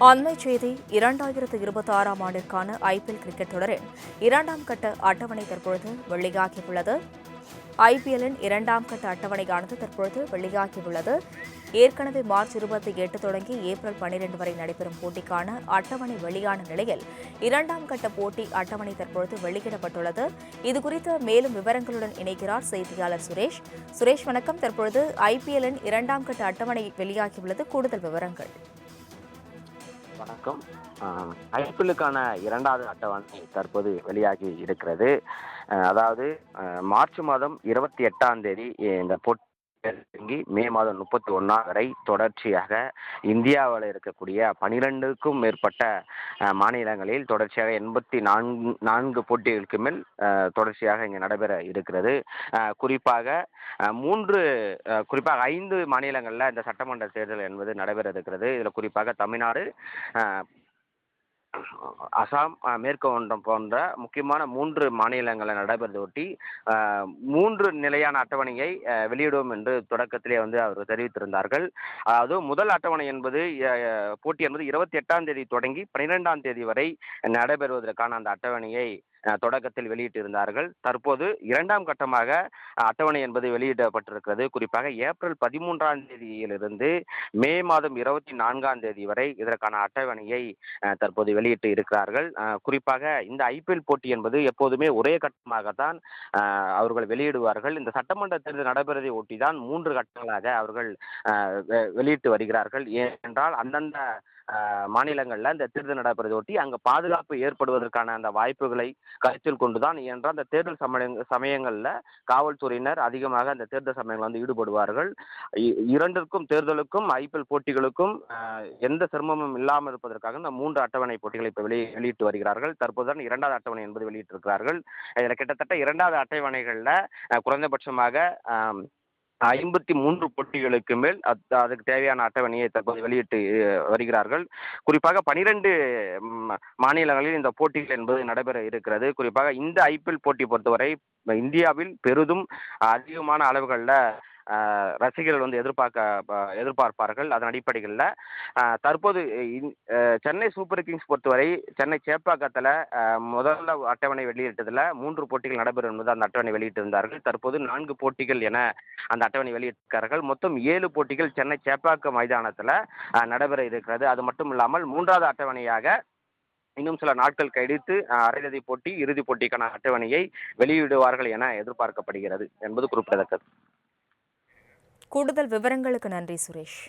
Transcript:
அண்மைச் செய்தி 2026ஆம் ஆண்டிற்கான IPL cricket தொடரின் இரண்டாம் கட்ட அட்டவணை தற்பொழுது வெளியாகியுள்ளது. ஐபிஎல்லின் இரண்டாம் கட்ட அட்டவணையானது தற்பொழுது வெளியாகியுள்ளது. ஏற்கனவே மார்ச் 28 தொடங்கி ஏப்ரல் 12 வரை நடைபெறும் போட்டிக்கான அட்டவணை வெளியான நிலையில் இரண்டாம் கட்ட போட்டி அட்டவணை தற்பொழுது வெளியிடப்பட்டுள்ளது. இதுகுறித்த மேலும் விவரங்களுடன் இணைகிறார் செய்தியாளர் சுரேஷ். சுரேஷ், வணக்கம். தற்பொழுது ஐபிஎல்லின் இரண்டாம் கட்ட அட்டவணை வெளியாகியுள்ளது. கூடுதல் விவரங்கள். வணக்கம். ஐபிஎல்லுக்கான இரண்டாவது அட்டவணை தற்போது வெளியாகி இருக்கிறது. அதாவது மார்ச் மாதம் 28ஆம் தேதி இந்த போட்டி தொடங்கி மே மாதம் 31 வரை தொடர்ச்சியாக இந்தியாவில் இருக்கக்கூடிய 12க்கும் மேற்பட்ட மாநிலங்களில் தொடர்ச்சியாக 84 போட்டிகளுக்கு மேல் தொடர்ச்சியாக இங்கே நடைபெற இருக்கிறது. குறிப்பாக குறிப்பாக 5 மாநிலங்களில் இந்த சட்டமன்ற தேர்தல் என்பது நடைபெற இருக்கிறது. இதில் குறிப்பாக தமிழ்நாடு, அசாம், மேற்கு வங்கம் போன்ற முக்கியமான 3 மாநிலங்களில் நடைபெறுவதையொட்டி 3 நிலையான அட்டவணையை வெளியிடுவோம் என்று தொடக்கத்திலே அவர் தெரிவித்திருந்தார்கள். அதாவது முதல் அட்டவணை என்பது போட்டி என்பது 28ஆம் தேதி தொடங்கி 12ஆம் தேதி வரை நடைபெறுவதற்கான அந்த அட்டவணையை தொடக்கத்தில் வெளியிட்டிருந்தார்கள். தற்போது இரண்டாம் கட்டமாக அட்டவணை என்பது வெளியிடப்பட்டிருக்கிறது. குறிப்பாக ஏப்ரல் 13ஆம் தேதியிலிருந்து மே மாதம் 24ஆம் தேதி வரை இதற்கான அட்டவணையை தற்போது வெளியிட்டு இருக்கிறார்கள். குறிப்பாக இந்த ஐபிஎல் போட்டி என்பது எப்போதுமே ஒரே கட்டமாகத்தான் அவர்கள் வெளியிடுவார்கள். இந்த சட்டமன்ற தேர்தல் நடைபெறுவதை ஒட்டிதான் 3 கட்டங்களாக அவர்கள் வெளியிட்டு வருகிறார்கள். ஏனென்றால் அந்தந்த மாநிலங்களில் இந்த தேர்தல் நடைபெறுவதை ஒட்டி அங்கு பாதுகாப்பு ஏற்படுவதற்கான அந்த வாய்ப்புகளை கருத்தில் கொண்டுதான். என்றால் அந்த தேர்தல் சமயங்களில் காவல்துறையினர் அதிகமாக அந்த தேர்தல் சமயங்கள் ஈடுபடுவார்கள். இரண்டிற்கும், தேர்தலுக்கும் ஐபிஎல் போட்டிகளுக்கும் எந்த சிரமமும் இல்லாமல் இருப்பதற்காக இந்த 3 அட்டவணை போட்டிகளை இப்போ வெளியிட்டு வருகிறார்கள். தற்போதுதான் இரண்டாவது அட்டவணை என்பது வெளியிட்டிருக்கிறார்கள். இதில் கிட்டத்தட்ட இரண்டாவது அட்டவணைகளில் குறைந்தபட்சமாக 53 போட்டிகளுக்கு மேல் அதுக்கு தேவையான அட்டவணையை தற்போது வெளியிட்டு வருகிறார்கள். குறிப்பாக 12 மாநிலங்களில் இந்த போட்டிகள் என்பது நடைபெற இருக்கிறது. குறிப்பாக இந்த ஐபிஎல் போட்டி பொறுத்தவரை இந்தியாவில் பெரிதும் அதிகமான அளவுகளில் ரசிகர்கள் எதிர்பார்ப்பார்கள். அதன் அடிப்படையில் தற்போது சென்னை சூப்பர் கிங்ஸ் பொறுத்தவரை சென்னை சேப்பாக்கத்தில் முதல்ல அட்டவணை வெளியிட்டதில் 3 போட்டிகள் நடைபெறும் என்பது அந்த அட்டவணை வெளியிட்டிருந்தார்கள். தற்போது 4 போட்டிகள் என அந்த அட்டவணை வெளியிட்டிருக்கிறார்கள். மொத்தம் 7 போட்டிகள் சென்னை சேப்பாக்கம் மைதானத்தில் நடைபெற இருக்கிறது. அது மட்டும் இல்லாமல் 3வது அட்டவணையாக இன்னும் சில நாட்கள் கழித்து அரையிறுதி போட்டி, இறுதிப் போட்டிக்கான அட்டவணையை வெளியிடுவார்கள் என எதிர்பார்க்கப்படுகிறது என்பது குறிப்பிடத்தக்கது. கூடுதல் விவரங்களுக்கு நன்றி, சுரேஷ்.